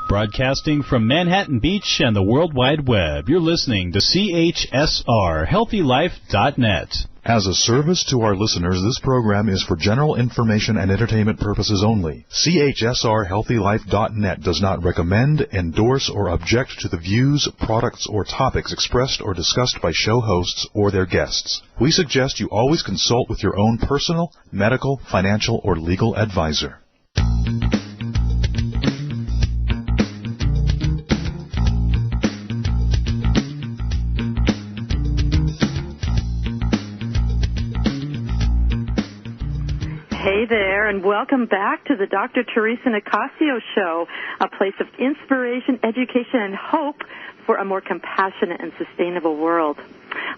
Broadcasting from Manhattan Beach and the World Wide Web, you're listening to CHSR, HealthyLife.net. As a service to our listeners, this program is for general information and entertainment purposes only. CHSR HealthyLife.net does not recommend, endorse, or object to the views, products, or topics expressed or discussed by show hosts or their guests. We suggest you always consult with your own personal, medical, financial, or legal advisor. Hey there, and welcome back to the Dr.Theresa Nicassio Show, a place of inspiration, education, and hope for a more compassionate and sustainable world.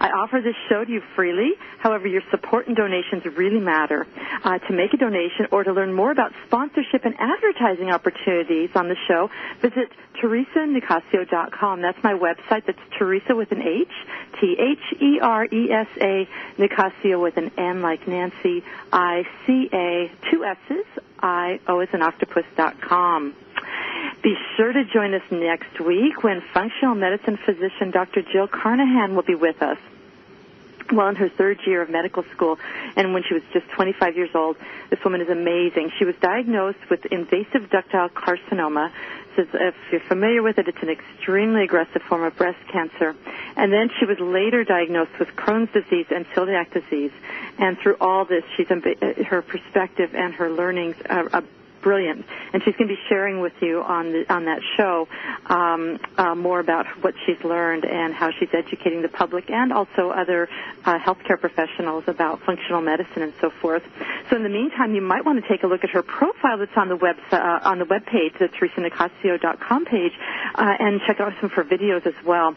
I offer this show to you freely. However, your support and donations really matter. To make a donation or to learn more about sponsorship and advertising opportunities on the show, visit TheresaNicassio.com. That's my website. That's Theresa with an H, Theresa, Nicassio with an N like Nancy, I-C-A, 2 S's, I-O as an octopus.com. Be sure to join us next week when functional medicine physician Dr. Jill Carnahan will be with us. Well, in her third year of medical school, and when she was just 25 years old, this woman is amazing. She was diagnosed with invasive ductal carcinoma. So if you're familiar with it, it's an extremely aggressive form of breast cancer. And then she was later diagnosed with Crohn's disease and celiac disease. And through all this, her perspective and her learnings are brilliant, and she's going to be sharing with you on that show more about what she's learned and how she's educating the public and also other healthcare professionals about functional medicine and so forth. So in the meantime, you might want to take a look at her profile that's on the web page, the TheresaNicassio.com page, and check out some of her videos as well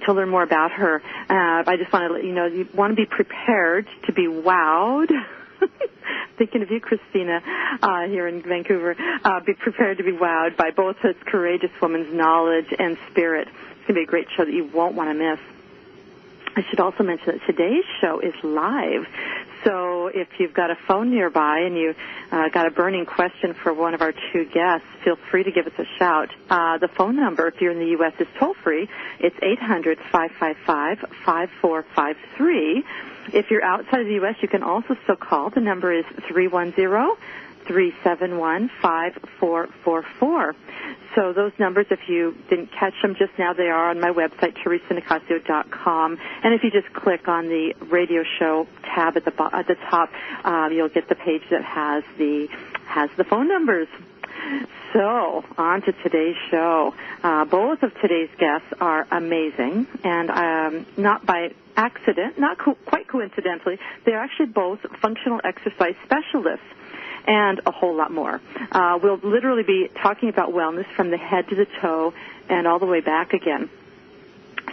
to learn more about her. I just want to let you know you want to be prepared to be wowed. Thinking of you, Christina, here in Vancouver. Be prepared to be wowed by both this courageous woman's knowledge and spirit. It's going to be a great show that you won't want to miss. I should also mention that today's show is live. So if you've got a phone nearby and you got a burning question for one of our two guests, feel free to give us a shout. The phone number, if you're in the U.S., is toll-free. It's 800-555-5453. If you're outside of the U.S., you can also still call. The number is 310-371-5444. So those numbers, if you didn't catch them just now, they are on my website, TheresaNicassio.com. And if you just click on the radio show tab at the top, you'll get the page that has the phone numbers. So, on to today's show. Both of today's guests are amazing, and not by accident, not quite coincidentally, they're actually both functional exercise specialists and a whole lot more. We'll literally be talking about wellness from the head to the toe and all the way back again.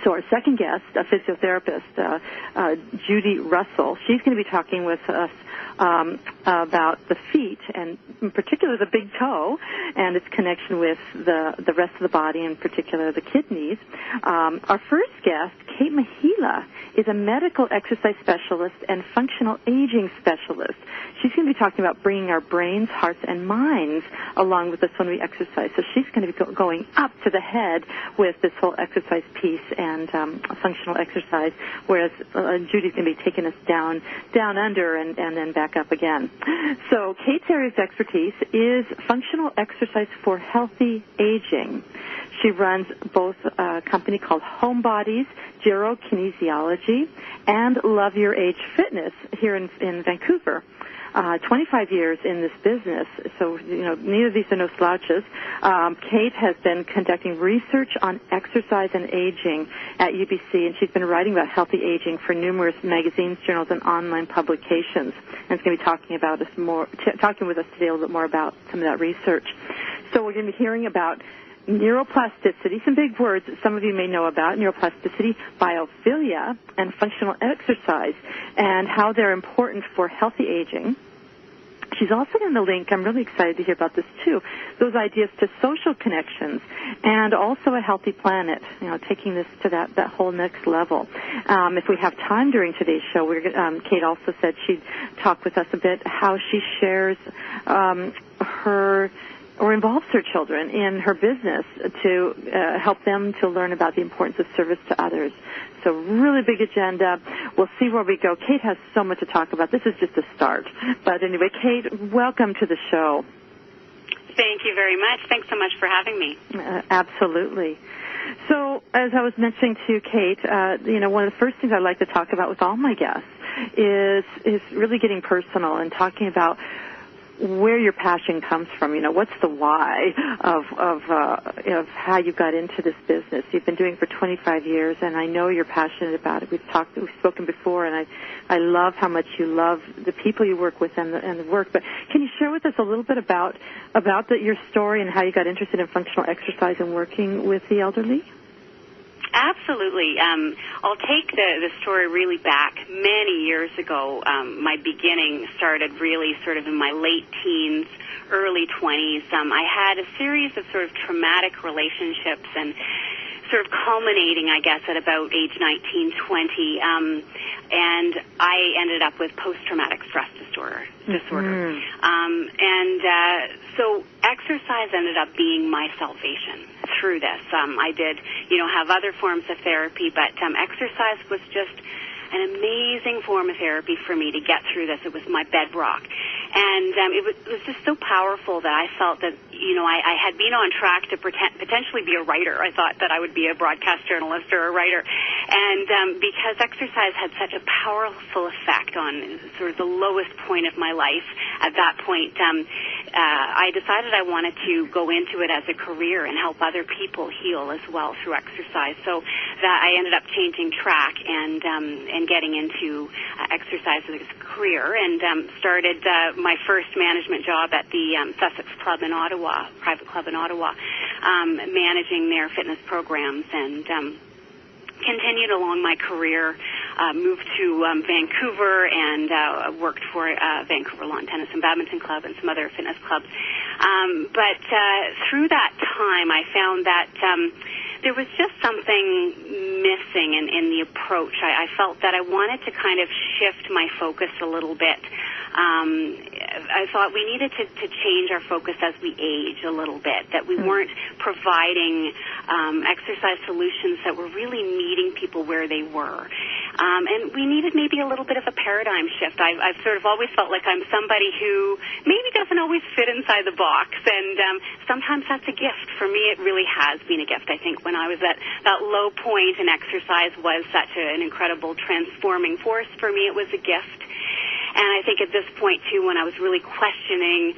So our second guest, a physiotherapist, Judy Russell, she's going to be talking with us about the feet, and in particular the big toe, and its connection with the rest of the body, in particular the kidneys. Our first guest, Kate Maliha, is a medical exercise specialist and functional aging specialist. She's going to be talking about bringing our brains, hearts, and minds along with us when we exercise. So she's going to be going up to the head with this whole exercise piece and functional exercise, whereas Judy's going to be taking us down under and then back up again. So Kate's area of expertise is functional exercise for healthy aging. She runs both a company called Homebodies, Gerokinesiology, and Love Your Age Fitness here in Vancouver. 25 years in this business, so, neither of these are no slouches. Kate has been conducting research on exercise and aging at UBC, and she's been writing about healthy aging for numerous magazines, journals, and online publications. And it's going to be talking with us today a little bit more about some of that research. So we're going to be hearing about neuroplasticity, some big words that some of you may know about, neuroplasticity, biophilia, and functional exercise, and how they're important for healthy aging. She's also going to link, I'm really excited to hear about this too, those ideas to social connections and also a healthy planet, taking this to that whole next level. If we have time during today's show, Kate also said she'd talk with us a bit how she shares her or involves her children in her business to help them to learn about the importance of service to others. So really big agenda. We'll see where we go. Kate has so much to talk about. This is just a start. But anyway, Kate, welcome to the show. Thank you very much. Thanks so much for having me. Absolutely. So, as I was mentioning to Kate, one of the first things I like to talk about with all my guests is really getting personal and talking about where your passion comes from. You know, what's the why of how you got into this business? You've been doing it for 25 years, and I know you're passionate about it. We've spoken before, and I love how much you love the people you work with and the work. But can you share with us a little bit about your story and how you got interested in functional exercise and working with the elderly? Absolutely. I'll take the story really back. Many years ago, my beginning started really sort of in my late teens, early 20s. I had a series of sort of traumatic relationships and sort of culminating, I guess, at about age 19, 20. And I ended up with post-traumatic stress disorder. So exercise ended up being my salvation through this. I did, have other forms of therapy, but exercise was just an amazing form of therapy for me to get through this. It was my bedrock. And it was just so powerful that I felt that, I had been on track to potentially be a writer. I thought that I would be a broadcast journalist or a writer. And because exercise had such a powerful effect on sort of the lowest point of my life at that point, I decided I wanted to go into it as a career and help other people heal as well through exercise. So that I ended up changing track and getting into exercise as a career, and started my first management job at the Sussex Club in Ottawa, private club in Ottawa, managing their fitness programs, and continued along my career, moved to Vancouver and worked for Vancouver Lawn Tennis and Badminton Club and some other fitness clubs. But through that time, I found that there was just something missing in the approach. I felt that I wanted to kind of shift my focus a little bit. I thought we needed to change our focus as we age a little bit, that we weren't providing exercise solutions that were really meeting people where they were. And we needed maybe a little bit of a paradigm shift. I've sort of always felt like I'm somebody who maybe doesn't always fit inside the box, and sometimes that's a gift. For me, it really has been a gift. I think when I was at that low point, and exercise was such an incredible transforming force for me, it was a gift. And I think at this point, too, when I was really questioning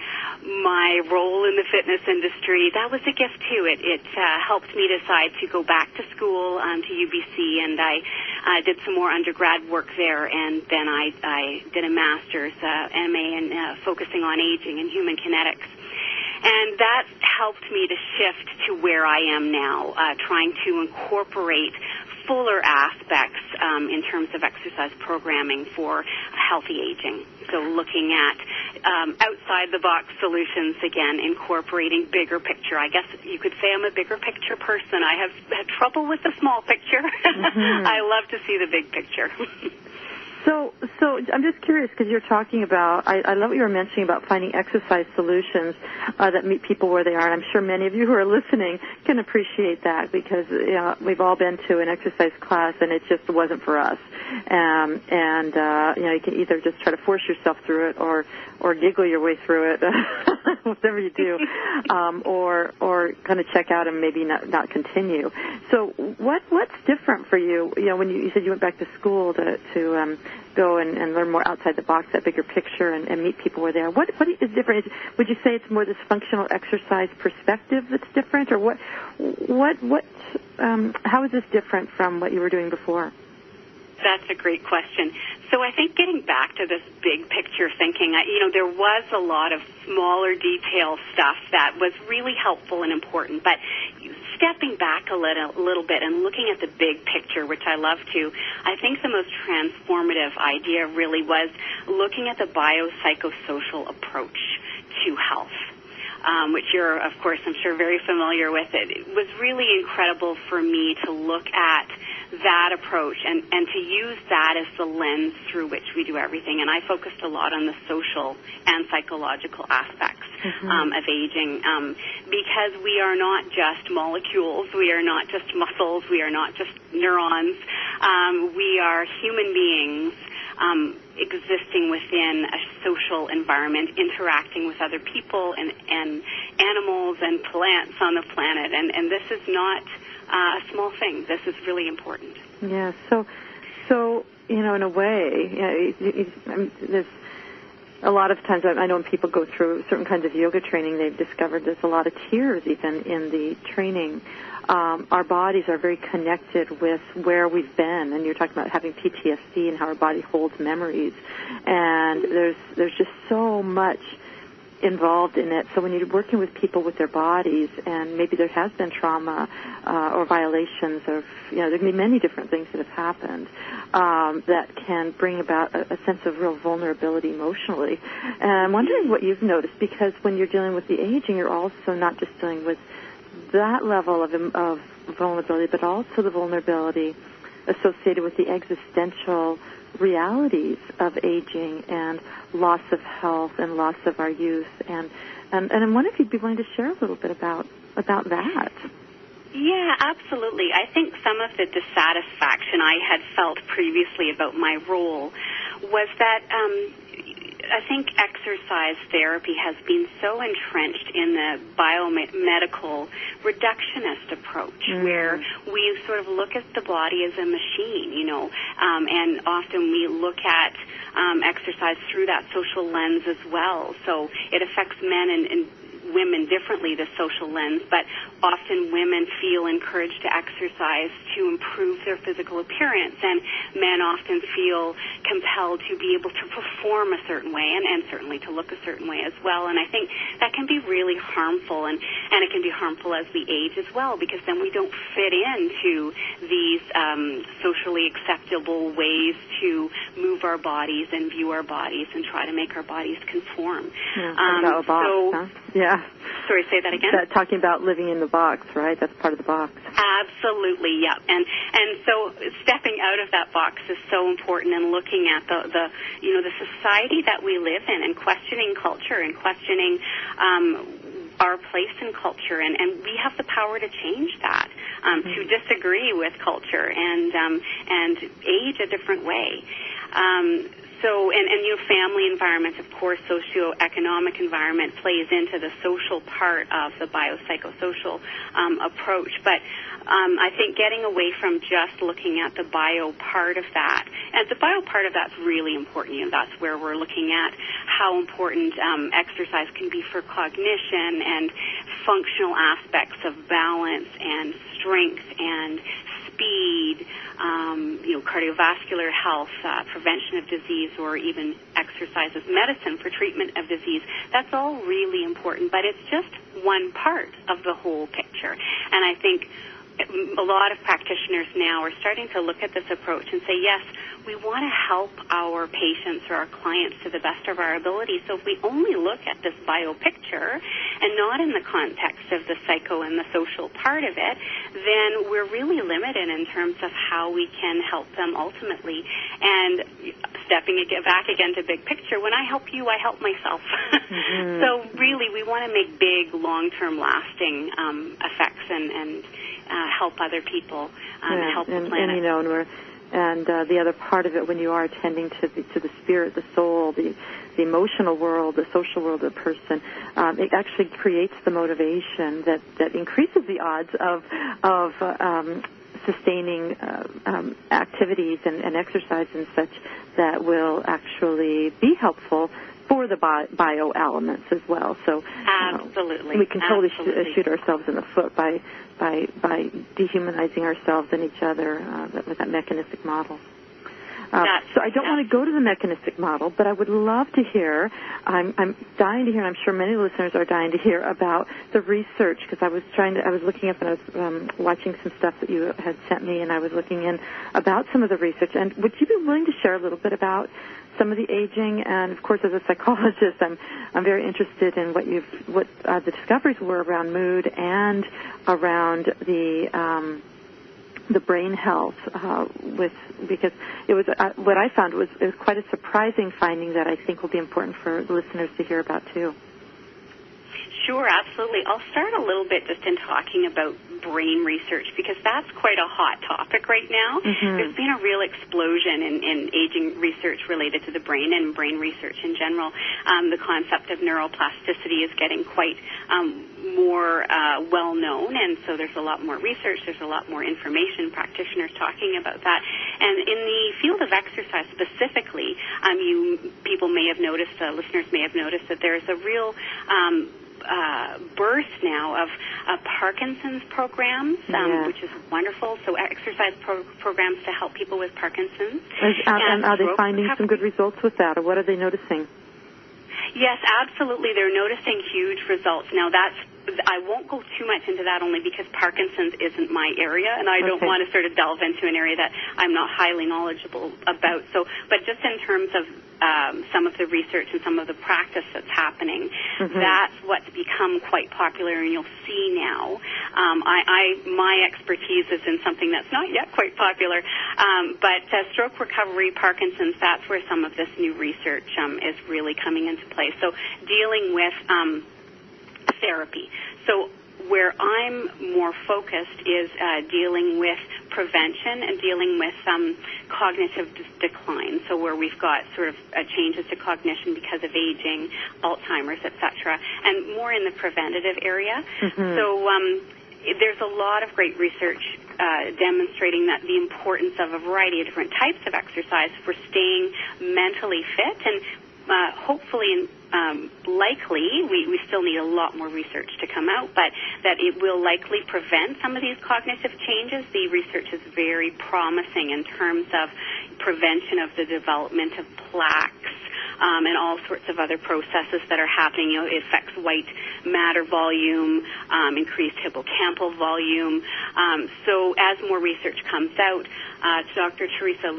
my role in the fitness industry, that was a gift, too. It helped me decide to go back to school, to UBC, and I did some more undergrad work there, and then I did a master's, MA, in focusing on aging and human kinetics. And that helped me to shift to where I am now, trying to incorporate fuller aspects in terms of exercise programming for healthy aging. So looking at outside-the-box solutions, again, incorporating bigger picture. I guess you could say I'm a bigger picture person. I have had trouble with the small picture. Mm-hmm. I love to see the big picture. So I'm just curious, because you're talking about, I love what you were mentioning about finding exercise solutions that meet people where they are, and I'm sure many of you who are listening can appreciate that, because we've all been to an exercise class and it just wasn't for us. And you can either just try to force yourself through it or giggle your way through it, whatever you do, or kind of check out and maybe not continue. So what's different for you? When you said you went back to school to go and learn more outside the box, that bigger picture, and meet people where they are. What is different? Would you say it's more this functional exercise perspective that's different, or how is this different from what you were doing before? That's a great question. So I think getting back to this big picture thinking, there was a lot of smaller detail stuff that was really helpful and important, but stepping back a little bit and looking at the big picture, which I love to, I think the most transformative idea really was looking at the biopsychosocial approach to health. Which you're, of course, I'm sure very familiar with it. It was really incredible for me to look at that approach and to use that as the lens through which we do everything. And I focused a lot on the social and psychological aspects of aging, because we are not just molecules, we are not just muscles, we are not just neurons, we are human beings existing within a social environment, interacting with other people and animals and plants on the planet. And this is not a small thing. This is really important. Yeah, so in a way, there's a lot of times, I know when people go through certain kinds of yoga training, they've discovered there's a lot of tears even in the training. Our bodies are very connected with where we've been, and you're talking about having PTSD and how our body holds memories, and there's just so much involved in it. So when you're working with people with their bodies, and maybe there has been trauma or violations of, there can be many different things that have happened that can bring about a sense of real vulnerability emotionally. And I'm wondering what you've noticed, because when you're dealing with the aging, you're also not just dealing with that level of vulnerability, but also the vulnerability associated with the existential realities of aging and loss of health and loss of our youth. And I wonder if you'd be willing to share a little bit about that. Yeah, absolutely. I think some of the dissatisfaction I had felt previously about my role was that I think exercise therapy has been so entrenched in the biomedical reductionist approach, where we sort of look at the body as a machine, and often we look at exercise through that social lens as well. So it affects men and women differently, the social lens, but often women feel encouraged to exercise to improve their physical appearance, and men often feel compelled to be able to perform a certain way and certainly to look a certain way as well. And I think that can be really harmful, and it can be harmful as we age as well, because then we don't fit into these socially acceptable ways to move our bodies and view our bodies and try to make our bodies conform. Yeah. Sorry, say that again? Talking about living in the box, right? That's part of the box. Absolutely, yeah. And so stepping out of that box is so important, and looking at the society that we live in, and questioning culture and questioning our place in culture, and we have the power to change that, to disagree with culture and age a different way. So, and family environment, of course, socioeconomic environment plays into the social part of the biopsychosocial approach. But I think getting away from just looking at the bio part of that, and the bio part of that's really important. That's where we're looking at how important exercise can be for cognition and functional aspects of balance and strength and speed, cardiovascular health, prevention of disease, or even exercise as medicine for treatment of disease. That's all really important, but it's just one part of the whole picture. And I think a lot of practitioners now are starting to look at this approach and say, yes, we want to help our patients or our clients to the best of our ability. So if we only look at this bio picture and not in the context of the psycho and the social part of it, then we're really limited in terms of how we can help them ultimately. And stepping back again to big picture, when I help you, I help myself. So really, we want to make big, long-term, lasting effects and help other people, help the planet. And the other part of it, when you are attending to the spirit, the soul, the emotional world, the social world of the person, it actually creates the motivation that increases the odds of sustaining activities and exercise and such that will actually be helpful for the bio elements as well. So absolutely, we can totally shoot ourselves in the foot by dehumanizing ourselves and each other with that mechanistic model. So I don't want to go to the mechanistic model, but I would love to hear, I'm dying to hear, and I'm sure many listeners are dying to hear about the research, because I was looking up and I was watching some stuff that you had sent me, and I was looking in about some of the research. And would you be willing to share a little bit about some of the aging? And of course, as a psychologist, I'm very interested in what the discoveries were around mood and around the the brain health because it was what I found was quite a surprising finding that I think will be important for the listeners to hear about too. Sure, absolutely. I'll start a little bit just in talking about brain research because that's quite a hot topic right now. Mm-hmm. There's been a real explosion in aging research related to the brain and brain research in general. The concept of neuroplasticity is getting quite more well known, and so there's a lot more research, there's a lot more information, practitioners talking about that. And in the field of exercise specifically, people may have noticed, listeners may have noticed that there's a real birth now of Parkinson's programs, which is wonderful. So exercise programs to help people with Parkinson's. And are they finding some good results with that, or what are they noticing? Yes, absolutely. They're noticing huge results. Now, I won't go too much into that only because Parkinson's isn't my area, and I don't want to sort of delve into an area that I'm not highly knowledgeable about. So, but just in terms of some of the research and some of the practice that's happening, that's what's become quite popular, and you'll see now. My expertise is in something that's not yet quite popular, but stroke recovery, Parkinson's, that's where some of this new research is really coming into play. So dealing with therapy. So where I'm more focused is dealing with prevention and dealing with cognitive decline. So where we've got sort of changes to cognition because of aging, Alzheimer's, etc., and more in the preventative area. So there's a lot of great research demonstrating that the importance of a variety of different types of exercise for staying mentally fit and hopefully likely, we still need a lot more research to come out, but that it will likely prevent some of these cognitive changes. The research is very promising in terms of prevention of the development of plaques, and all sorts of other processes that are happening. You know, it affects white matter volume, increased hippocampal volume. So as more research comes out, Dr. Theresa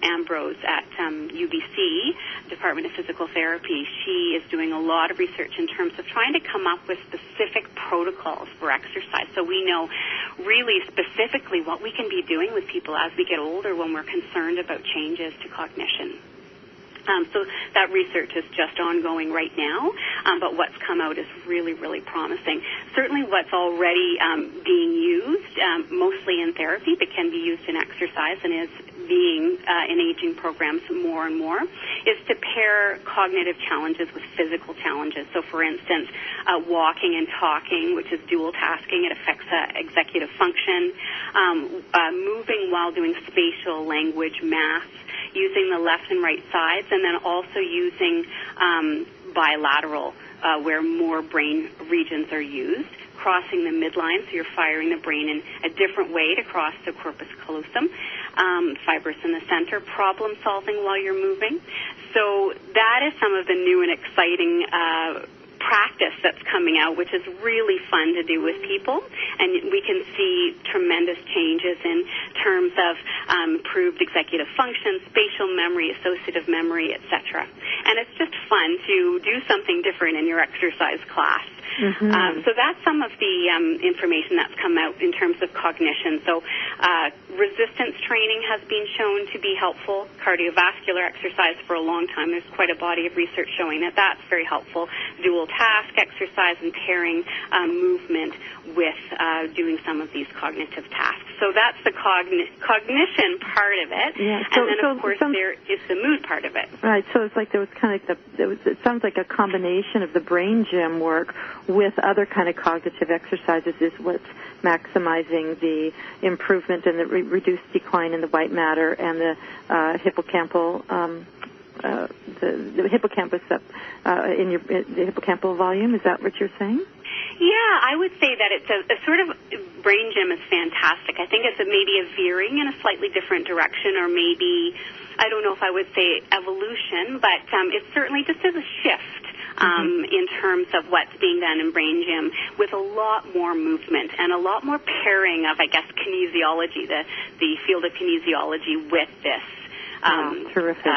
Ambrose at UBC, Department of Physical Therapy, she is doing a lot of research in terms of trying to come up with specific protocols for exercise. So we know really specifically what we can be doing with people as we get older when we're concerned about changes to cognition. So that research is just ongoing right now, but what's come out is really, really promising. Certainly what's already being used, mostly in therapy, but can be used in exercise and is being in aging programs more and more, is to pair cognitive challenges with physical challenges. So, for instance, walking and talking, which is dual tasking, it affects executive function, moving while doing spatial language, math, using the left and right sides, and then also using bilateral, where more brain regions are used, crossing the midline, so you're firing the brain in a different way to cross the corpus callosum, fibrous in the center, problem solving while you're moving. So that is some of the new and exciting practice that's coming out, which is really fun to do with people, and we can see tremendous changes in terms of improved executive function, spatial memory, associative memory, etc. And it's just fun to do something different in your exercise class. So that's some of the information that's come out in terms of cognition. So resistance training has been shown to be helpful. Cardiovascular exercise for a long time. There's quite a body of research showing that that's very helpful. Dual task exercise and pairing movement with doing some of these cognitive tasks. So that's the cognition part of it. Yeah. And then, of course, there is the mood part of it. Right. So it's like there was kind of it sounds like a combination of the brain gym work with other kind of cognitive exercises is what's maximizing the improvement and the reduced decline in the white matter and the hippocampal the hippocampus in the hippocampal volume. Is that what you're saying? Yeah, I would say that it's a sort of brain gym is fantastic. I think it's maybe a veering in a slightly different direction, or maybe, I don't know if I would say evolution, but it certainly just is a shift in terms of what's being done in brain gym, with a lot more movement and a lot more pairing of, I guess, kinesiology, the field of kinesiology with this. Terrific.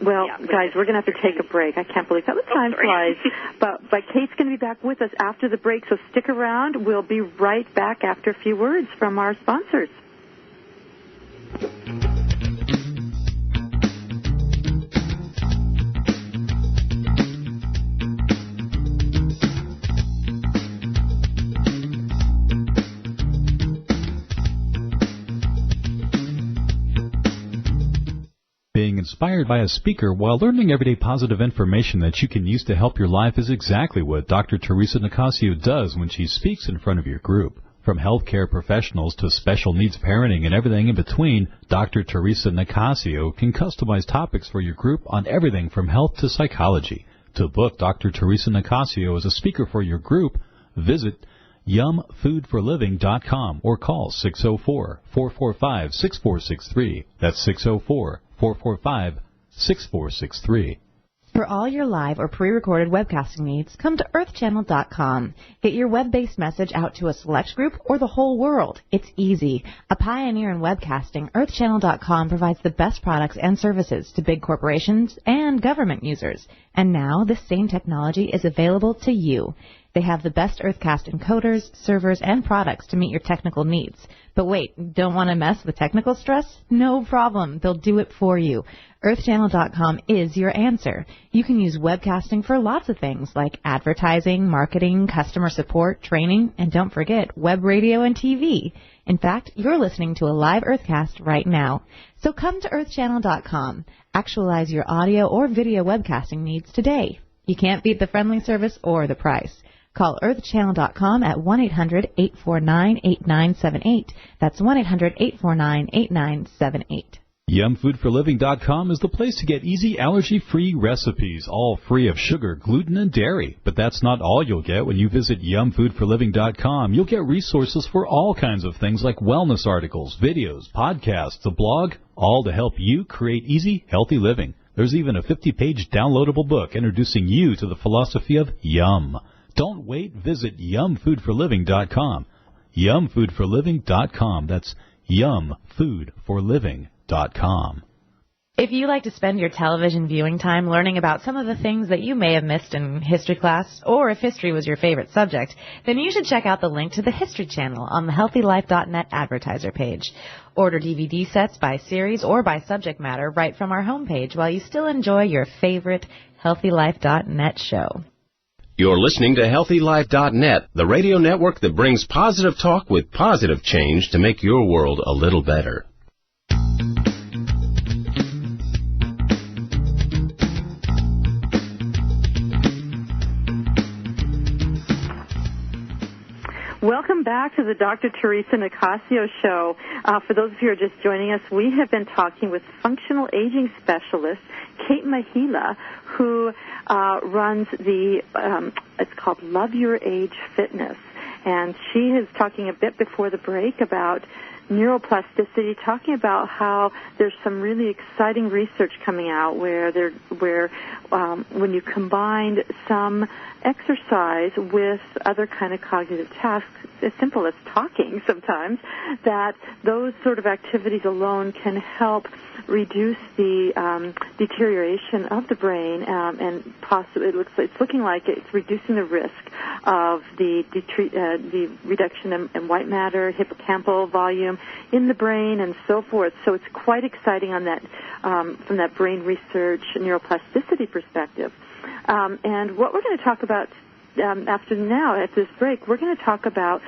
Well, guys, we're going to have to take a break. I can't believe how the time flies. But Kate's going to be back with us after the break, so stick around. We'll be right back after a few words from our sponsors. inspired by a speaker while learning everyday positive information that you can use to help your life is exactly what Dr. Theresa Nicassio does when she speaks in front of your group. From healthcare professionals to special needs parenting and everything in between, Dr. Theresa Nicassio can customize topics for your group on everything from health to psychology. To book Dr. Theresa Nicassio as a speaker for your group, visit yumfoodforliving.com or call 604-445-6463. That's 604-445-6463. For all your live or pre-recorded webcasting needs, come to earthchannel.com. Get your web-based message out to a select group or the whole world. It's easy. A pioneer in webcasting, earthchannel.com provides the best products and services to big corporations and government users. And now this same technology is available to you. They have the best Earthcast encoders, servers, and products to meet your technical needs. But wait, don't want to mess with technical stress? No problem. They'll do it for you. EarthChannel.com is your answer. You can use webcasting for lots of things like advertising, marketing, customer support, training, and don't forget web radio and TV. In fact, you're listening to a live Earthcast right now. So come to EarthChannel.com. Actualize your audio or video webcasting needs today. You can't beat the friendly service or the price. Call earthchannel.com at 1-800-849-8978. That's 1-800-849-8978. Yumfoodforliving.com is the place to get easy, allergy-free recipes, all free of sugar, gluten, and dairy. But that's not all you'll get when you visit yumfoodforliving.com. You'll get resources for all kinds of things like wellness articles, videos, podcasts, a blog, all to help you create easy, healthy living. There's even a 50-page downloadable book introducing you to the philosophy of yum. Don't wait. Visit yumfoodforliving.com. Yumfoodforliving.com. That's yumfoodforliving.com. If you like to spend your television viewing time learning about some of the things that you may have missed in history class, or if history was your favorite subject, then you should check out the link to the History Channel on the HealthyLife.net advertiser page. Order DVD sets by series or by subject matter right from our homepage while you still enjoy your favorite HealthyLife.net show. You're listening to HealthyLife.net, the radio network that brings positive talk with positive change to make your world a little better. Welcome back to the Dr. Theresa Nicassio Show. For those of you who are just joining us, we have been talking with functional aging specialist Kate Maliha, who runs the, it's called Love Your Age Fitness. And she is talking a bit before the break about neuroplasticity, talking about how there's some really exciting research coming out where when you combine some exercise with other kind of cognitive tasks, as simple as talking sometimes, that those sort of activities alone can help reduce the deterioration of the brain, and possibly it's looking like it's reducing the risk of the reduction in white matter, hippocampal volume in the brain, and so forth. So it's quite exciting on that from that brain research neuroplasticity perspective. And what we're going to talk about after this break, we're going to talk about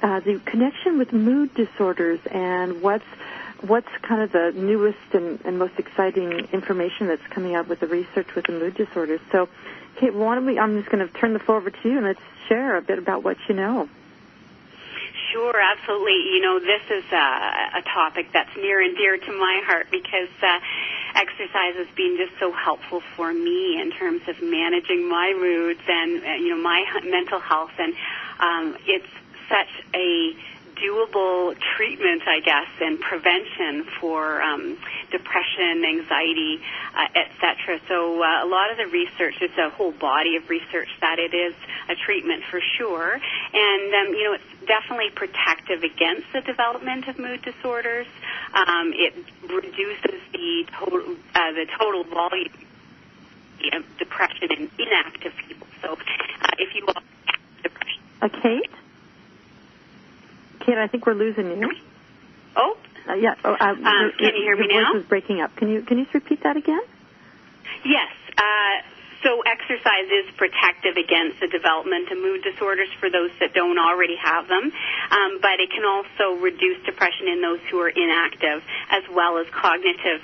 the connection with mood disorders and what's kind of the newest and most exciting information that's coming out with the research with the mood disorders. So, Kate, I'm just going to turn the floor over to you, and let's share a bit about what you know. Sure, absolutely. You know, this is a topic that's near and dear to my heart because exercise has been just so helpful for me in terms of managing my moods and my mental health, and it's such a doable treatment, I guess, and prevention for depression, anxiety, etc. So a lot of the research is a whole body of research that it is a treatment for sure, and it's definitely protective against the development of mood disorders. It reduces the total volume of depression in inactive people. So if you have depression, Kate, I think we're losing you. Oh? Yeah. Can you hear me now? Your voice is breaking up. Can you repeat that again? Yes. So exercise is protective against the development of mood disorders for those that don't already have them, but it can also reduce depression in those who are inactive, as well as cognitive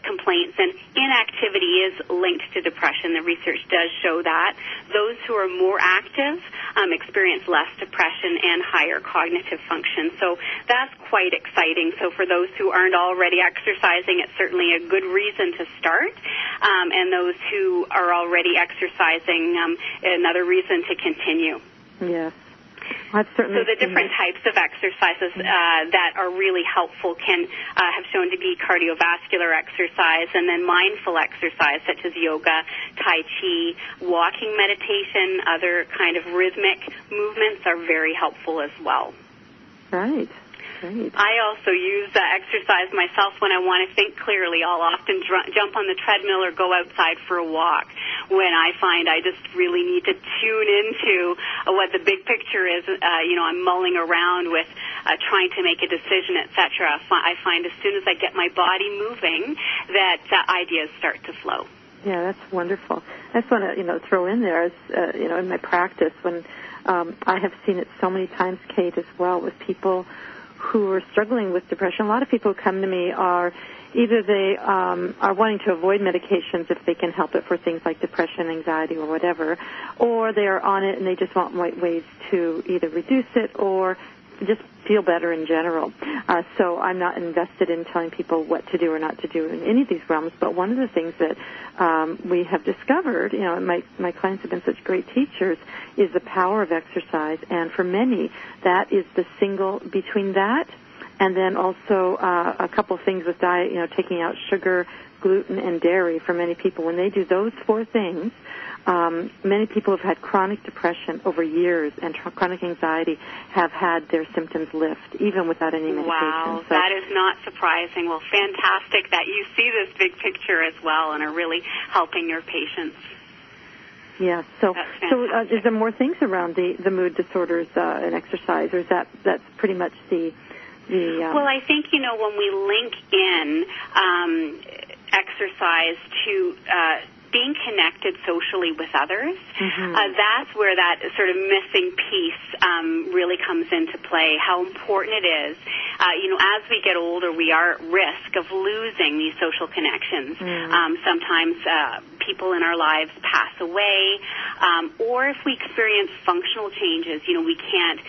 complaints. And inactivity is linked to depression. The research does show that. Those who are more active experience less depression and higher cognitive function. So that's quite exciting. So for those who aren't already exercising, it's certainly a good reason to start. And those who are already exercising, another reason to continue. Yes. So the different types of exercises that are really helpful can have shown to be cardiovascular exercise, and then mindful exercise such as yoga, tai chi, walking meditation, other kind of rhythmic movements are very helpful as well. Right. Great. I also use exercise myself when I want to think clearly. I'll often jump on the treadmill or go outside for a walk when I find I just really need to tune into what the big picture is. I'm mulling around with trying to make a decision, etc. I find as soon as I get my body moving that ideas start to flow. Yeah, that's wonderful. I just want to, throw in there, as, in my practice, when I have seen it so many times, Kate, as well, with people who are struggling with depression. A lot of people who come to me are either they are wanting to avoid medications if they can help it for things like depression, anxiety, or whatever, or they are on it and they just want ways to either reduce it or just feel better in general. So I'm not invested in telling people what to do or not to do in any of these realms, but one of the things that we have discovered, my clients have been such great teachers, is the power of exercise. And for many, that is the single between that and then also a couple of things with diet, taking out sugar, gluten, and dairy for many people. When they do those four things, many people have had chronic depression over years and chronic anxiety have had their symptoms lift, even without any medication. Wow, that is not surprising. Well, fantastic that you see this big picture as well and are really helping your patients. Yeah, so is there more things around the mood disorders and exercise, or is that's pretty much the Well, I think, when we link in exercise to being connected socially with others, that's where that sort of missing piece really comes into play, how important it is. As we get older, we are at risk of losing these social connections. Sometimes people in our lives pass away, or if we experience functional changes, we can't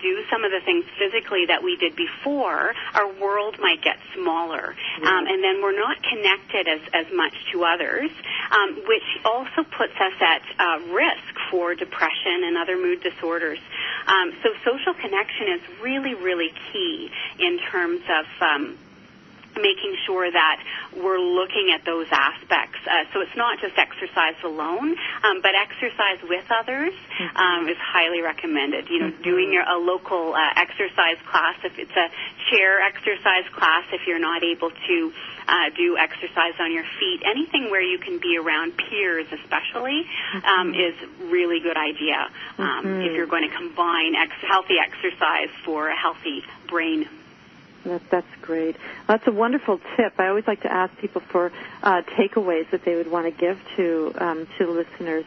do some of the things physically that we did before, our world might get smaller. And then we're not connected as much to others, which also puts us at risk for depression and other mood disorders. So social connection is really, really key in terms of making sure that we're looking at those aspects. So it's not just exercise alone, but exercise with others is highly recommended. Doing a local exercise class, if it's a chair exercise class, if you're not able to do exercise on your feet, anything where you can be around peers especially is really good idea if you're going to combine healthy exercise for a healthy brain. That's great. That's a wonderful tip. I always like to ask people for takeaways that they would want to give to the listeners.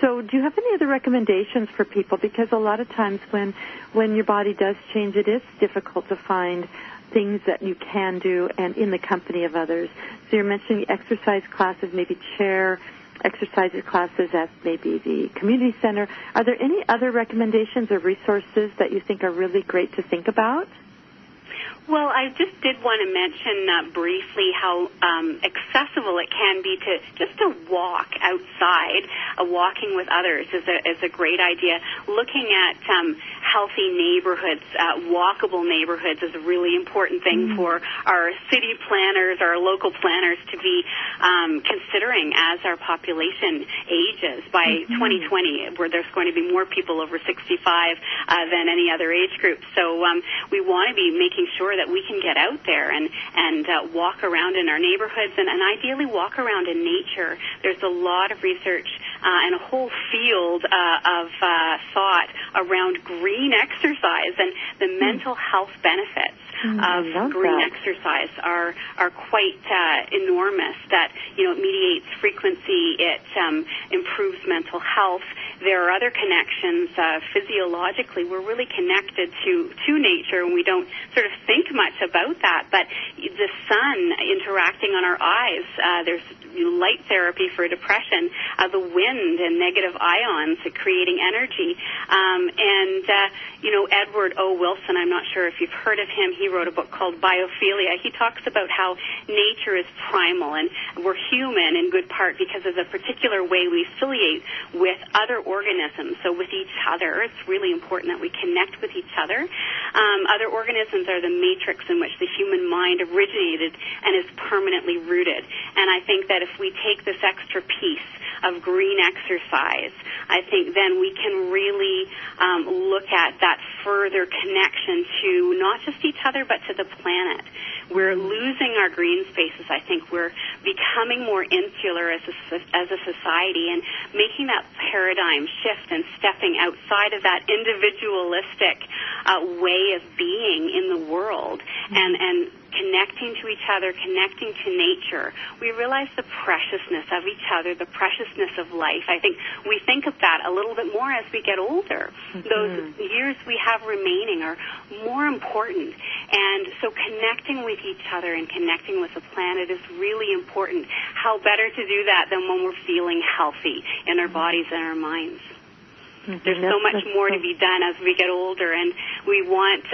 So do you have any other recommendations for people? Because a lot of times when your body does change, it is difficult to find things that you can do and in the company of others. So you're mentioning exercise classes, maybe chair exercise classes at maybe the community center. Are there any other recommendations or resources that you think are really great to think about? Well, I just did want to mention briefly how accessible it can be just to walk outside. Walking with others is a great idea. Looking at healthy neighborhoods, walkable neighborhoods is a really important thing for our city planners, our local planners to be considering as our population ages. By 2020, where there's going to be more people over 65 than any other age group. So we want to be making sure that we can get out there and walk around in our neighborhoods and ideally walk around in nature. There's a lot of research and a whole field of thought around green exercise, and the mental health benefits of green exercise are quite enormous. That, you know, it mediates frequency, it improves mental health. There are other connections physiologically. We're really connected to nature, and we don't sort of think much about that. But the sun interacting on our eyes, there's light therapy for depression, the wind and negative ions creating energy. You know, Edward O. Wilson, I'm not sure if you've heard of him, he wrote a book called Biophilia. He talks about how nature is primal, and we're human in good part because of the particular way we affiliate with other organisms. So with each other, it's really important that we connect with each other. Other organisms are the matrix in which the human mind originated and is permanently rooted. And I think that if we take this extra piece of green exercise, I think then we can really look at that further connection to not just each other but to the planet. We're losing our green spaces. I think we're becoming more insular as a society, and making that paradigm shift and stepping outside of that individualistic way of being in the world and connecting to each other, connecting to nature. We realize the preciousness of each other, the preciousness of life. I think we think of that a little bit more as we get older. Those years we have remaining are more important. And so connecting with each other and connecting with the planet is really important. How better to do that than when we're feeling healthy in our bodies and our minds? There's so much more to be done as we get older, and we want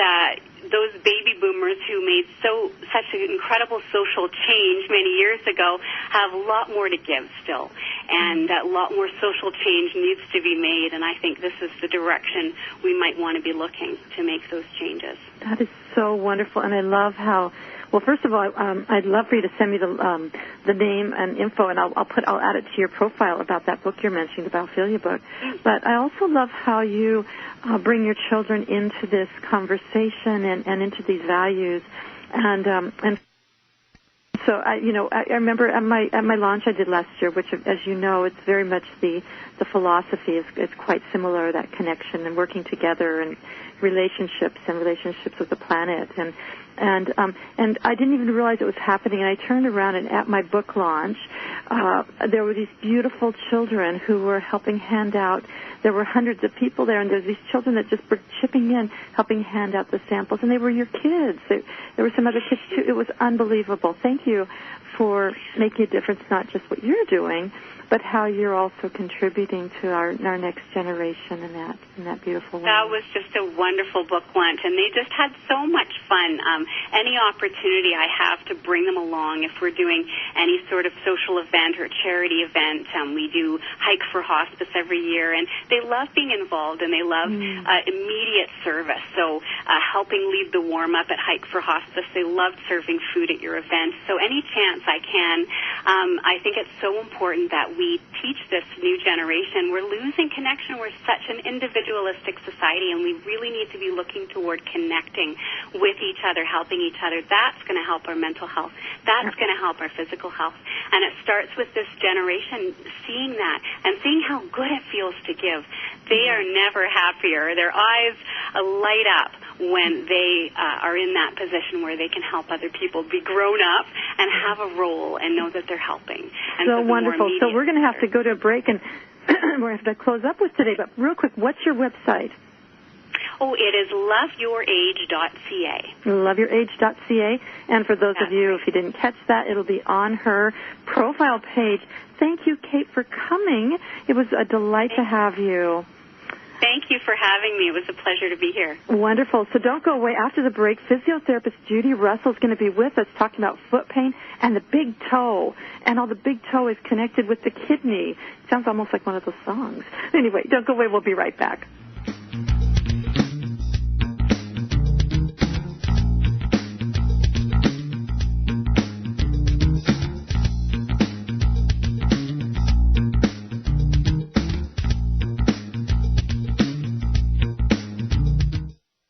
those baby boomers who made such an incredible social change many years ago have a lot more to give still, and a lot more social change needs to be made, and I think this is the direction we might want to be looking to make those changes. That is so wonderful, and I love how. Well, first of all, I'd love for you to send me the name and info, and I'll add it to your profile about that book you're mentioning, the Biophilia book. But I also love how you bring your children into this conversation and into these values, and so I remember at my launch I did last year, which, as you know, it's very much the philosophy is quite similar, that connection and working together and relationships with the planet, and I didn't even realize it was happening. And I turned around, and at my book launch, there were these beautiful children who were helping hand out. There were hundreds of people there, and there's these children that just were chipping in, helping hand out the samples, and they were your kids. There were some other kids too. It was unbelievable. Thank you for making a difference, not just what you're doing, but how you're also contributing to our next generation in that beautiful way. That was just a wonderful book launch, and they just had so much fun. Any opportunity I have to bring them along, if we're doing any sort of social event or charity event, we do Hike for Hospice every year, and they love being involved, and they love immediate service. So helping lead the warm-up at Hike for Hospice, they loved serving food at your event. So any chance I can, I think it's so important that we teach this new generation. We're losing connection. We're such an individualistic society, and we really need to be looking toward connecting with each other, helping each other. That's going to help our mental health. That's going to help our physical health. And it starts with this generation seeing that and seeing how good it feels to give. They are never happier. Their eyes light up when they are in that position where they can help other people be grown up and have a role and know that they're helping. And so wonderful. So we're going to have to go to a break, and we're going to have to close up with today. But real quick, what's your website? Oh, it is loveyourage.ca. Loveyourage.ca. And for those of you, if you didn't catch that, it'll be on her profile page. Thank you, Kate, for coming. It was a delight to have you. Thank you for having me. It was a pleasure to be here. Wonderful. So don't go away. After the break, physiotherapist Judy Russell is going to be with us talking about foot pain and the big toe. And how the big toe is connected with the kidney. Sounds almost like one of those songs. Anyway, don't go away. We'll be right back.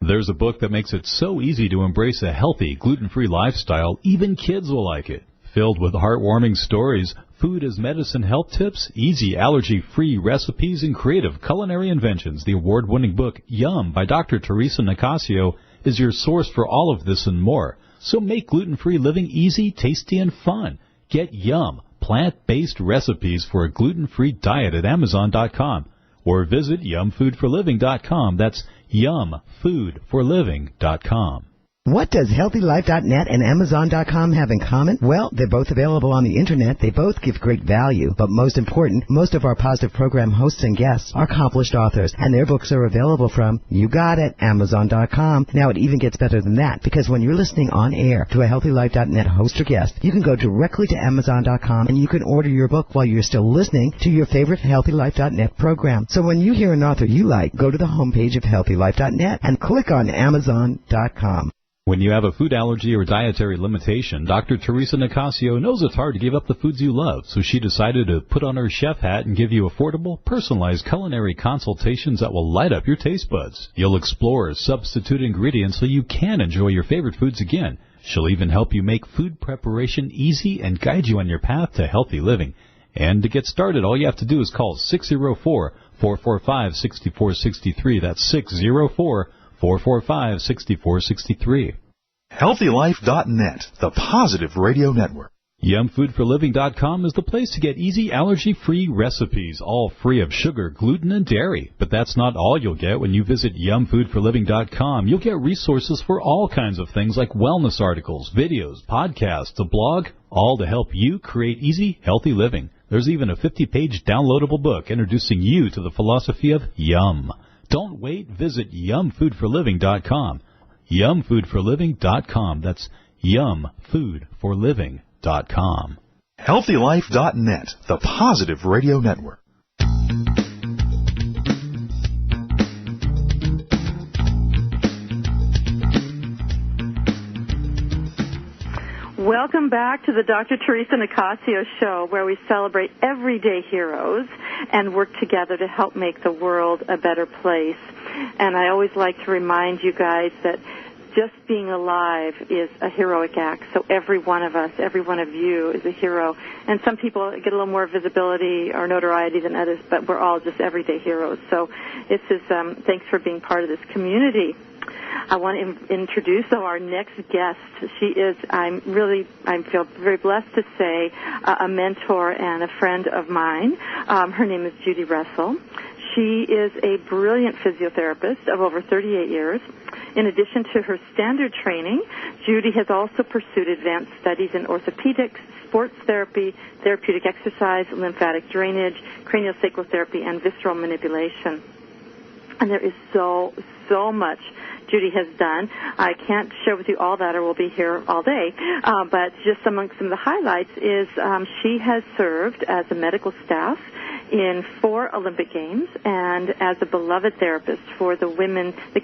There's a book that makes it so easy to embrace a healthy, gluten-free lifestyle, even kids will like it. Filled with heartwarming stories, Food as medicine health tips, easy allergy-free recipes, and creative culinary inventions. The award-winning book, Yum, by Dr. Theresa Nicassio, is your source for all of this and more. So make gluten-free living easy, tasty, and fun. Get Yum, plant-based recipes for a gluten-free diet at Amazon.com. Or visit yumfoodforliving.com. That's yumfoodforliving.com. What does HealthyLife.net and Amazon.com have in common? Well, they're both available on the Internet. They both give great value. But most important, most of our positive program hosts and guests are accomplished authors, and their books are available from, you got it, Amazon.com. Now, it even gets better than that, because when you're listening on air to a HealthyLife.net host or guest, you can go directly to Amazon.com, and you can order your book while you're still listening to your favorite HealthyLife.net program. So when you hear an author you like, go to the homepage of HealthyLife.net and click on Amazon.com. When you have a food allergy or dietary limitation, Dr. Theresa Nicassio knows it's hard to give up the foods you love, so she decided to put on her chef hat and give you affordable, personalized culinary consultations that will light up your taste buds. You'll explore substitute ingredients so you can enjoy your favorite foods again. She'll even help you make food preparation easy and guide you on your path to healthy living. And to get started, all you have to do is call 604-445-6463. That's 604-445-6463. HealthyLife.net, the positive radio network. YumFoodForLiving.com is the place to get easy allergy-free recipes, all free of sugar, gluten, and dairy. But that's not all you'll get when you visit YumFoodForLiving.com. You'll get resources for all kinds of things like wellness articles, videos, podcasts, a blog, all to help you create easy, healthy living. There's even a 50-page downloadable book introducing you to the philosophy of Yum. Don't wait. Visit YumFoodForLiving.com. YumFoodForLiving.com. That's YumFoodForLiving.com. HealthyLife.net, the positive radio network. Welcome back to the Dr. Theresa Nicassio Show, where we celebrate everyday heroes and work together to help make the world a better place. And I always like to remind you guys that just being alive is a heroic act. So every one of us, every one of you is a hero. And some people get a little more visibility or notoriety than others, but we're all just everyday heroes. So it's just, thanks for being part of this community. I want to introduce our next guest. She is, I feel very blessed to say, a mentor and a friend of mine. Her name is Judy Russell. She is a brilliant physiotherapist of over 38 years. In addition to her standard training, Judy has also pursued advanced studies in orthopedics, sports therapy, therapeutic exercise, lymphatic drainage, craniosacral therapy, and visceral manipulation. And there is so much Judy has done. I can't share with you all that, or we'll be here all day. But just among some of the highlights is she has served as a medical staff in 4 Olympic Games and as a beloved therapist for the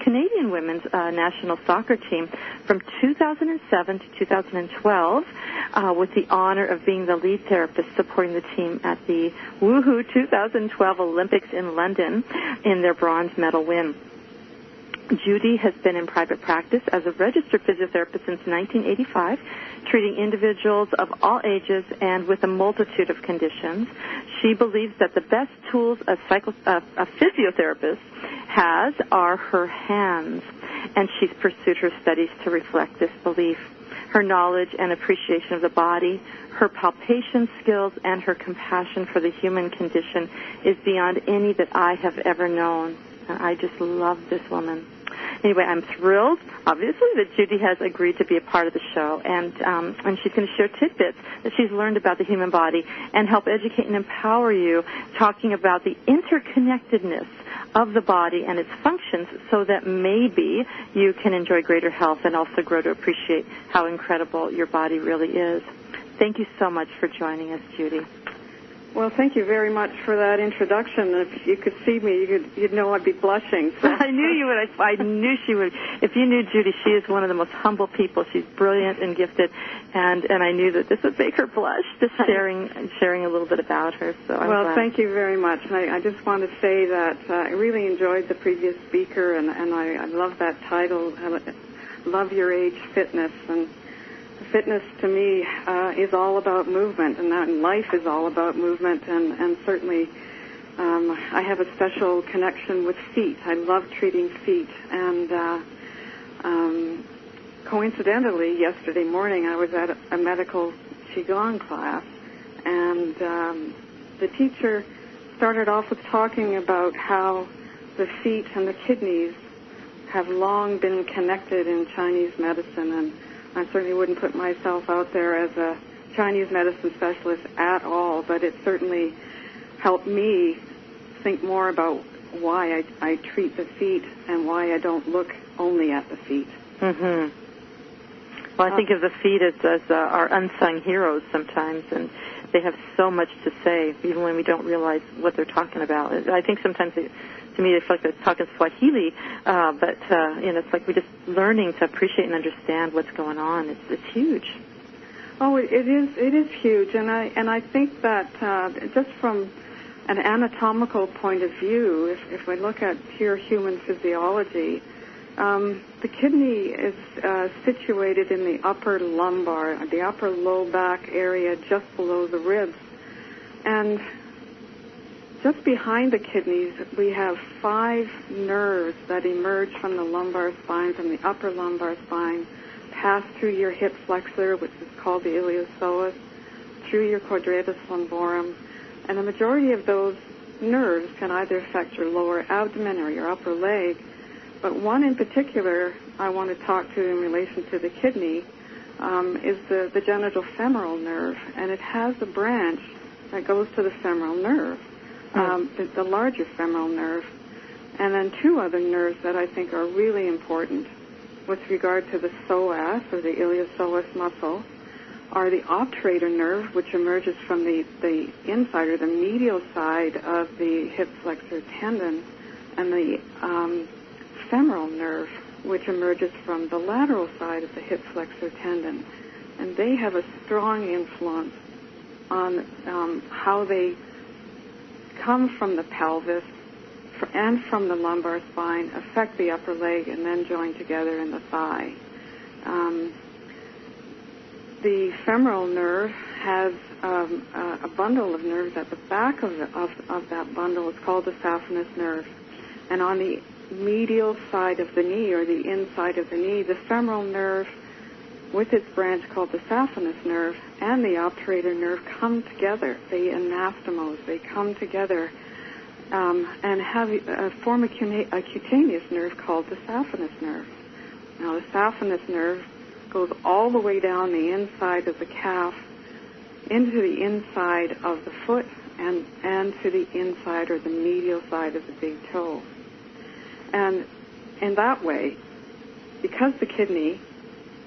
Canadian women's national soccer team from 2007 to 2012, with the honor of being the lead therapist supporting the team at the Woohoo 2012 Olympics in London in their bronze medal win. Judy has been in private practice as a registered physiotherapist since 1985, treating individuals of all ages and with a multitude of conditions. She believes that the best tools a physiotherapist has are her hands, and she's pursued her studies to reflect this belief. Her knowledge and appreciation of the body, her palpation skills, and her compassion for the human condition is beyond any that I have ever known. And I just love this woman. Anyway, I'm thrilled, obviously, that Judy has agreed to be a part of the show, and she's going to share tidbits that she's learned about the human body and help educate and empower you, talking about the interconnectedness of the body and its functions, so that maybe you can enjoy greater health and also grow to appreciate how incredible your body really is. Thank you so much for joining us, Judy. Well, thank you very much for that introduction. If you could see me, you'd know I'd be blushing. So. I knew you would. I knew she would. If you knew Judy, she is one of the most humble people. She's brilliant and gifted, and I knew that this would make her blush, just sharing a little bit about her. So I'm glad. Thank you very much. I just want to say that I really enjoyed the previous speaker, and I love that title, Love Your Age Fitness, and fitness to me is all about movement, and that life is all about movement, and certainly I have a special connection with feet. I love treating feet, and coincidentally, yesterday morning I was at a medical Qigong class, and the teacher started off with talking about how the feet and the kidneys have long been connected in Chinese medicine, and I certainly wouldn't put myself out there as a Chinese medicine specialist at all, but it certainly helped me think more about why I treat the feet and why I don't look only at the feet. Mm-hmm. Well, I think of the feet as our unsung heroes sometimes, and they have so much to say, even when we don't realize what they're talking about. I think sometimes, to me, they feel like they're talking Swahili, but it's like we're just learning to appreciate and understand what's going on. It's huge. Oh, it is huge, and I think that just from an anatomical point of view, if we look at pure human physiology, the kidney is situated in the upper lumbar, the upper low back area just below the ribs. And just behind the kidneys, we have 5 nerves that emerge from the lumbar spine, from the upper lumbar spine, pass through your hip flexor, which is called the iliopsoas, through your quadratus lumborum. And the majority of those nerves can either affect your lower abdomen or your upper leg. But one in particular I want to talk to in relation to the kidney is the genital femoral nerve, and it has a branch that goes to the femoral nerve, the larger femoral nerve, and then 2 other nerves that I think are really important with regard to the psoas, or the iliopsoas muscle, are the obturator nerve, which emerges from the inside or the medial side of the hip flexor tendon, and the femoral nerve, which emerges from the lateral side of the hip flexor tendon. And they have a strong influence on how they come from the pelvis and from the lumbar spine, affect the upper leg, and then join together in the thigh. The femoral nerve has a bundle of nerves at the back of that bundle. It's called the saphenous nerve. And on the medial side of the knee, or the inside of the knee, the femoral nerve with its branch called the saphenous nerve and the obturator nerve come together. They anastomose. They come together and form a cutaneous nerve called the saphenous nerve. Now, the saphenous nerve goes all the way down the inside of the calf into the inside of the foot and to the inside or the medial side of the big toe. And in that way, because the kidney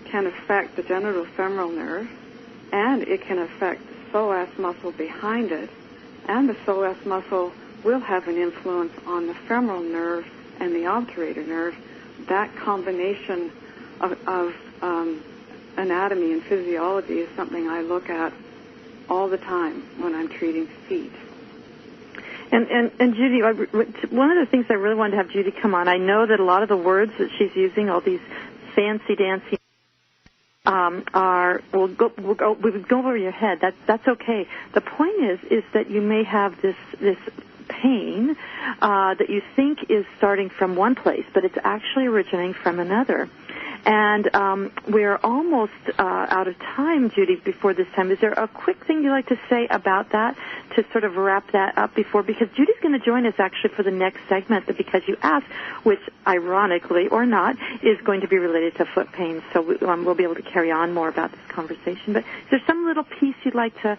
can affect the genital femoral nerve, and it can affect the psoas muscle behind it, and the psoas muscle will have an influence on the femoral nerve and the obturator nerve, that combination of anatomy and physiology is something I look at all the time when I'm treating feet. And Judy, one of the things I really wanted to have Judy come on, I know that a lot of the words that she's using, all these fancy dancy, will go over your head. That's okay. The point is that you may have this pain that you think is starting from one place, but it's actually originating from another. And we're almost out of time, Judy, before this time. Is there a quick thing you'd like to say about that to sort of wrap that up before? Because Judy's going to join us actually for the next segment, the Because You Asked, which, ironically or not, is going to be related to foot pain. So we'll be able to carry on more about this conversation. But is there some little piece you'd like to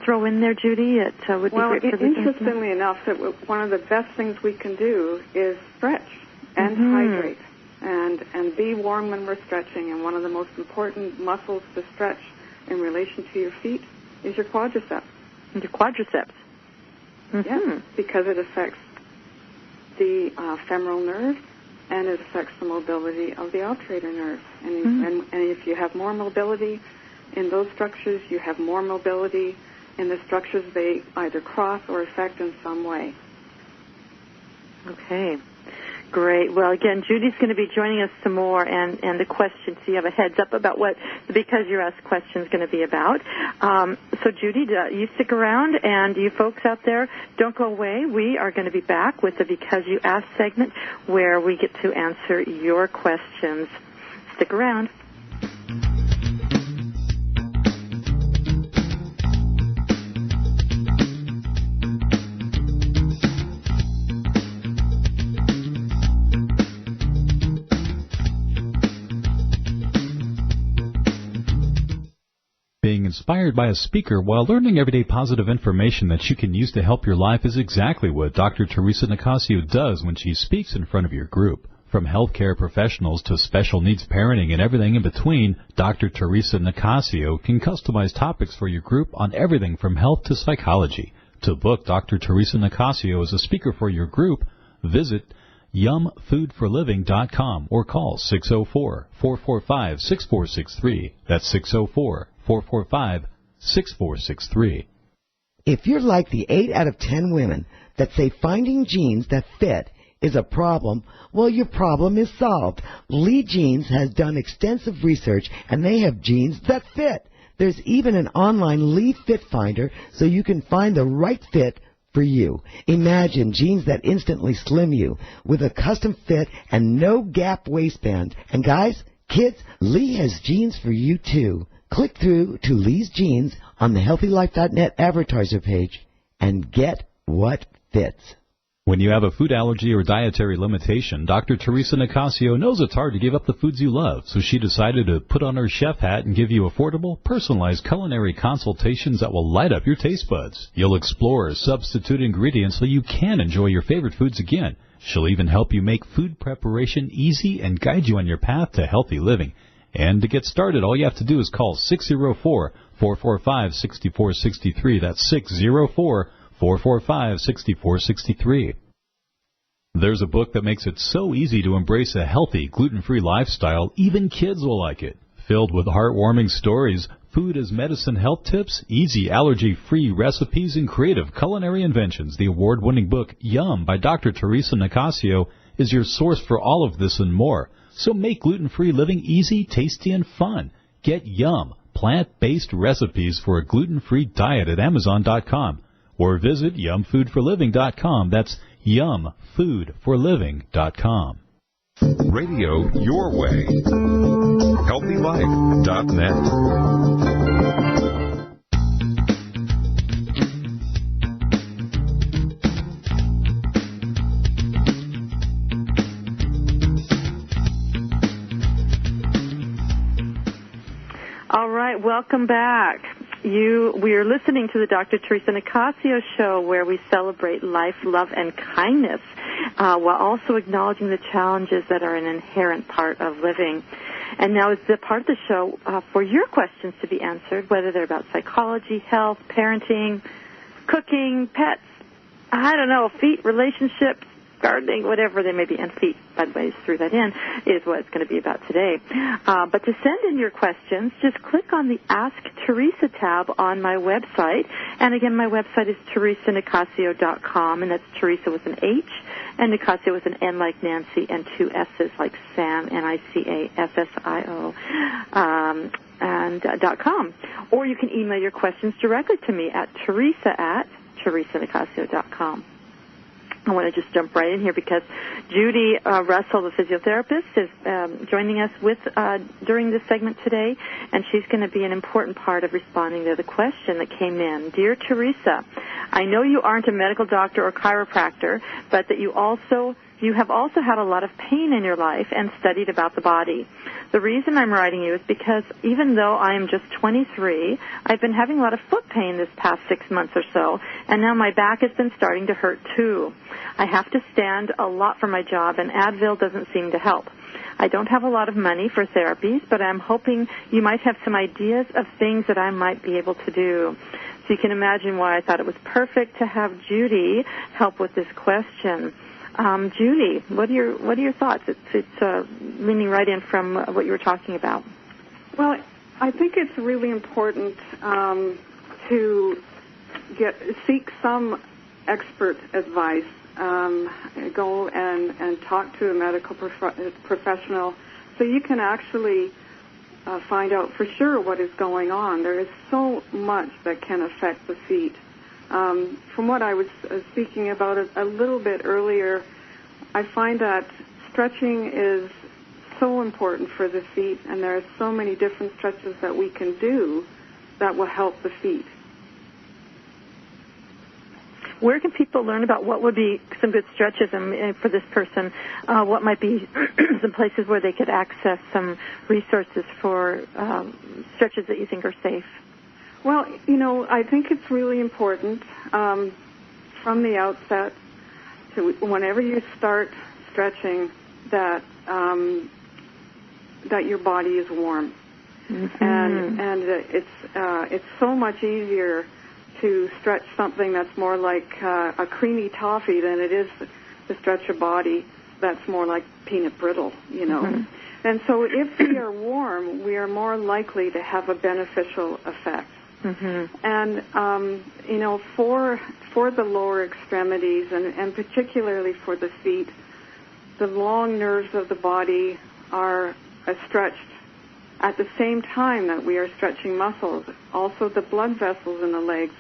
throw in there, Judy? It would be great for this. Interestingly enough, that one of the best things we can do is stretch and hydrate. And be warm when we're stretching. And one of the most important muscles to stretch in relation to your feet is your quadriceps. Your quadriceps. Mm-hmm. Yeah, because it affects the femoral nerve, and it affects the mobility of the obturator nerve. And if you have more mobility in those structures, you have more mobility in the structures they either cross or affect in some way. Okay. Great. Well, again, Judy's going to be joining us some more, and the questions, so you have a heads up about what the Because You Asked question is going to be about. So, Judy, you stick around, and you folks out there, don't go away. We are going to be back with the Because You Asked segment, where we get to answer your questions. Stick around. Being inspired by a speaker while learning everyday positive information that you can use to help your life is exactly what Dr. Theresa Nicassio does when she speaks in front of your group. From healthcare professionals to special needs parenting and everything in between, Dr. Theresa Nicassio can customize topics for your group on everything from health to psychology. To book Dr. Theresa Nicassio as a speaker for your group, visit yumfoodforliving.com or call 604-445-6463. That's 604-445-6463. If you're like the 8 out of 10 women that say finding jeans that fit is a problem, well, your problem is solved. Lee Jeans has done extensive research, and they have jeans that fit. There's even an online Lee Fit Finder so you can find the right fit for you. Imagine jeans that instantly slim you with a custom fit and no gap waistband. And guys, kids, Lee has jeans for you too. Click through to Lee's Jeans on the HealthyLife.net advertiser page and get what fits. When you have a food allergy or dietary limitation, Dr. Theresa Nicassio knows it's hard to give up the foods you love, so she decided to put on her chef hat and give you affordable, personalized culinary consultations that will light up your taste buds. You'll explore substitute ingredients so you can enjoy your favorite foods again. She'll even help you make food preparation easy and guide you on your path to healthy living. And to get started, all you have to do is call 604-445-6463. That's 604-445-6463. There's a book that makes it so easy to embrace a healthy, gluten-free lifestyle, even kids will like it. Filled with heartwarming stories, food as medicine health tips, easy allergy-free recipes, and creative culinary inventions, the award-winning book Yum by Dr. Theresa Nicassio is your source for all of this and more. So make gluten-free living easy, tasty, and fun. Get Yum, plant-based recipes for a gluten-free diet at Amazon.com. Or visit yumfoodforliving.com. That's yumfoodforliving.com. Radio your way. HealthyLife.net. All right, welcome back. We are listening to the Dr. Theresa Nicassio Show, where we celebrate life, love, and kindness, while also acknowledging the challenges that are an inherent part of living. And now is the part of the show for your questions to be answered, whether they're about psychology, health, parenting, cooking, pets, I don't know, feet, relationships, gardening, whatever they may be. And feet, by the way, just threw that in, is what it's going to be about today. But to send in your questions, just click on the Ask Theresa tab on my website. And again, my website is TheresaNicassio.com, and that's Theresa with an H, and Nicassio with an N like Nancy, and 2 S's like Sam, Nicassio, and .com. Or you can email your questions directly to me at Theresa@TheresaNicassio.com. I want to just jump right in here because Judy Russell, the physiotherapist, is joining us during this segment today, and she's going to be an important part of responding to the question that came in. Dear Theresa, I know you aren't a medical doctor or chiropractor, but that you have also had a lot of pain in your life and studied about the body. The reason I'm writing you is because even though I am just 23, I've been having a lot of foot pain this past 6 months or so, and now my back has been starting to hurt too. I have to stand a lot for my job, and Advil doesn't seem to help. I don't have a lot of money for therapies, but I'm hoping you might have some ideas of things that I might be able to do. So you can imagine why I thought it was perfect to have Judy help with this question. Judy, what are your thoughts? It's leaning right in from what you were talking about. Well, I think it's really important to seek some expert advice go and talk to a medical professional so you can actually find out for sure what is going on. There is so much that can affect the feet. From what I was speaking about a little bit earlier, I find that stretching is so important for the feet, and there are so many different stretches that we can do that will help the feet. Where can people learn about what would be some good stretches and for this person? What might be some places where they could access some resources for stretches that you think are safe? Well, I think it's really important from the outset to whenever you start stretching that your body is warm, and it's so much easier to stretch something that's more like a creamy toffee than it is to stretch a body that's more like peanut brittle, And so if we are warm, we are more likely to have a beneficial effect. And, for the lower extremities and particularly for the feet, the long nerves of the body are stretched at the same time that we are stretching muscles. Also, the blood vessels in the legs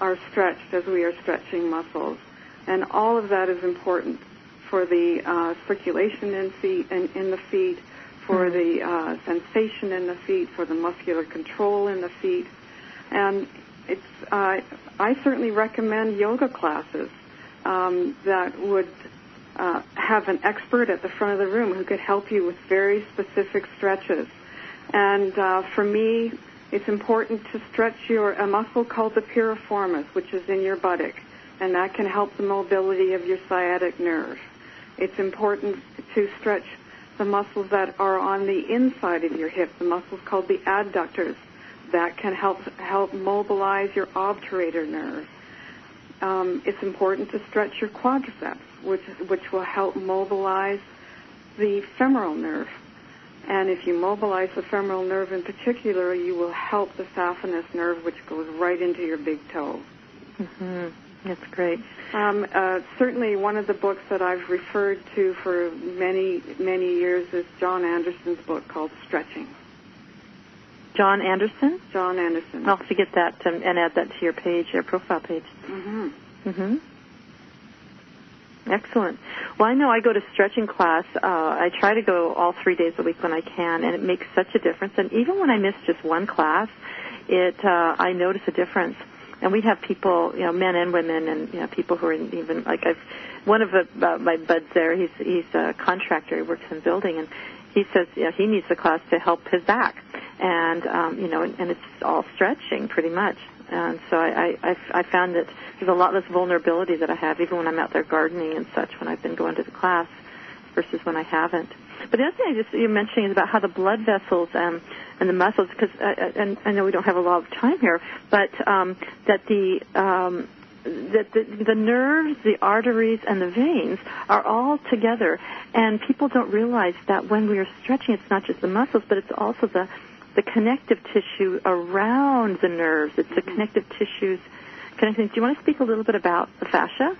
are stretched as we are stretching muscles. And all of that is important for the circulation in the feet, for the sensation in the feet, for the muscular control in the feet. And I certainly recommend yoga classes that would have an expert at the front of the room who could help you with very specific stretches. And for me, it's important to stretch a muscle called the piriformis, which is in your buttock, and that can help the mobility of your sciatic nerve. It's important to stretch the muscles that are on the inside of your hip, the muscles called the adductors. That can help mobilize your obturator nerve. It's important to stretch your quadriceps, which will help mobilize the femoral nerve. And if you mobilize the femoral nerve in particular, you will help the saphenous nerve, which goes right into your big toe. That's great. Certainly one of the books that I've referred to for many, many years is John Anderson's book called Stretching. John Anderson? John Anderson. I'll have to get that and add that to your page, your profile page. Excellent. Well, I know I go to stretching class. I try to go all 3 days a week when I can, and it makes such a difference. And even when I miss just one class, I notice a difference. And we have people, men and women, and people who are even like one of my buds there. He's a contractor. He works in building, and he says he needs the class to help his back, and and it's all stretching pretty much. And so I found that there's a lot less vulnerability that I have, even when I'm out there gardening and such, when I've been going to the class versus when I haven't. But the other thing you're mentioning is about how the blood vessels and the muscles, because and I know we don't have a lot of time here, but that the nerves, the arteries, and the veins are all together. And people don't realize that when we are stretching, it's not just the muscles, but it's also the connective tissue around the nerves. It's the connective tissues connecting. Do you want to speak a little bit about the fascia?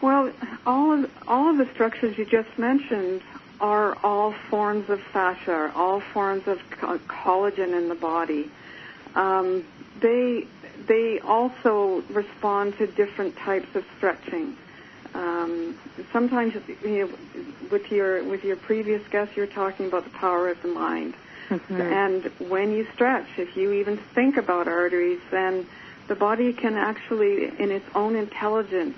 Well, all of the structures you just mentioned are all forms of fascia, all forms of collagen in the body. They also respond to different types of stretching. Sometimes, with your previous guest, you're talking about the power of the mind. And when you stretch, if you even think about arteries, then the body can actually, in its own intelligence,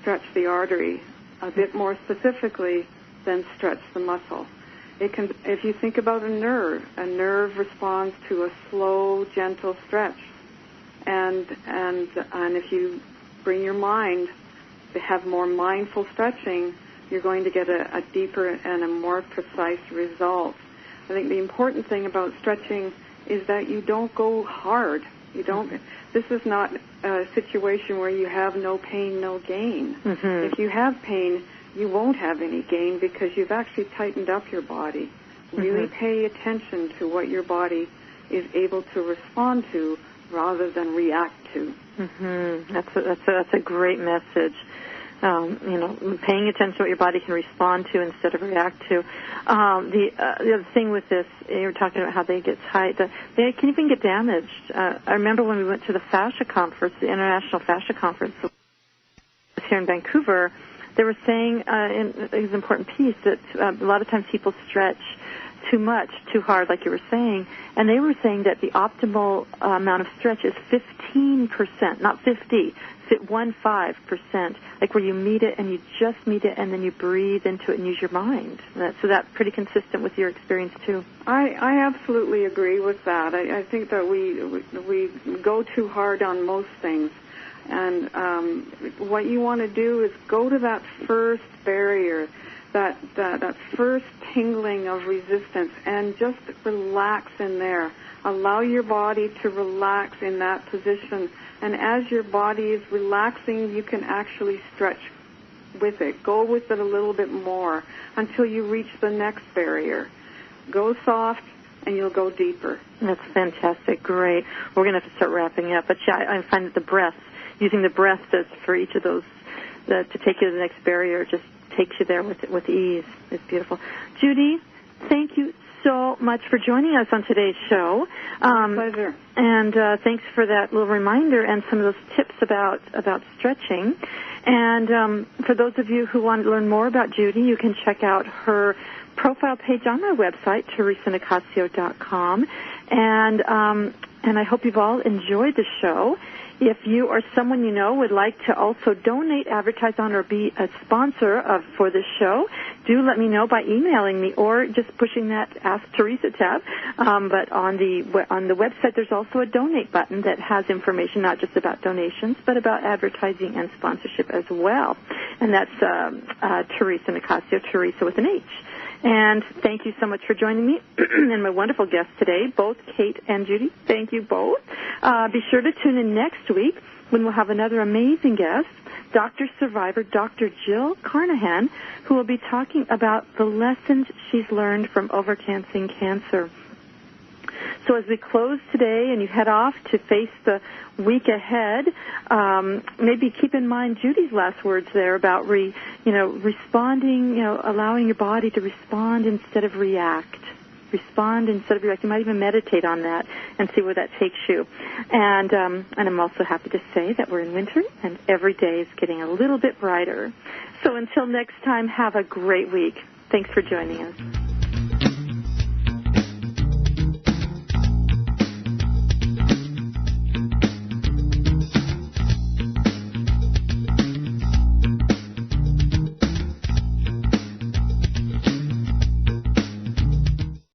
stretch the artery a bit more specifically than stretch the muscle. It can, if you think about a nerve responds to a slow, gentle stretch. And if you bring your mind to have more mindful stretching, you're going to get a deeper and a more precise result. I think the important thing about stretching is that you don't go hard. This is not a situation where you have no pain, no gain. If you have pain, you won't have any gain because you've actually tightened up your body. Really pay attention to what your body is able to respond to rather than react to. That's a great message. paying attention to what your body can respond to instead of react to. The other thing with this, you were talking about how they get tight. They can even get damaged. I remember when we went to the fascia conference, the International Fascia Conference here in Vancouver, they were saying, it was an important piece, that a lot of times people stretch too much, too hard, like you were saying, and they were saying that the optimal amount of stretch is 15%, not 50, 15%, like where you meet it and you just meet it and then you breathe into it and use your mind. So that's pretty consistent with your experience too. I absolutely agree with that. I think that we go too hard on most things. And what you want to do is go to that first barrier, that first tingling of resistance, and just relax in there. Allow your body to relax in that position. And as your body is relaxing, you can actually stretch with it. Go with it a little bit more until you reach the next barrier. Go soft, and you'll go deeper. That's fantastic. Great. We're going to have to start wrapping up. But yeah, I find that the breath, using the breath for each of those to take you to the next barrier, just takes you there with ease. It's beautiful. Judy, thank you so much for joining us on today's show. Pleasure. And thanks for that little reminder and some of those tips about stretching. And for those of you who want to learn more about Judy, you can check out her profile page on my website, TheresaNicassio.com. And I hope you've all enjoyed the show. If you or someone you know would like to also donate, advertise on, or be a sponsor for this show, do let me know by emailing me or just pushing that Ask Theresa tab. But on the website, there's also a donate button that has information not just about donations, but about advertising and sponsorship as well. And that's Theresa Nicassio, Theresa with an H. And thank you so much for joining me and my wonderful guests today, both Kate and Judy. Thank you both. Be sure to tune in next week when we'll have another amazing guest, Dr. Survivor, Dr. Jill Carnahan, who will be talking about the lessons she's learned from overcoming cancer. So as we close today and you head off to face the week ahead, maybe keep in mind Judy's last words there about responding, allowing your body to respond instead of react. Respond instead of react. You might even meditate on that and see where that takes you. And I'm also happy to say that we're in winter and every day is getting a little bit brighter. So until next time, have a great week. Thanks for joining us.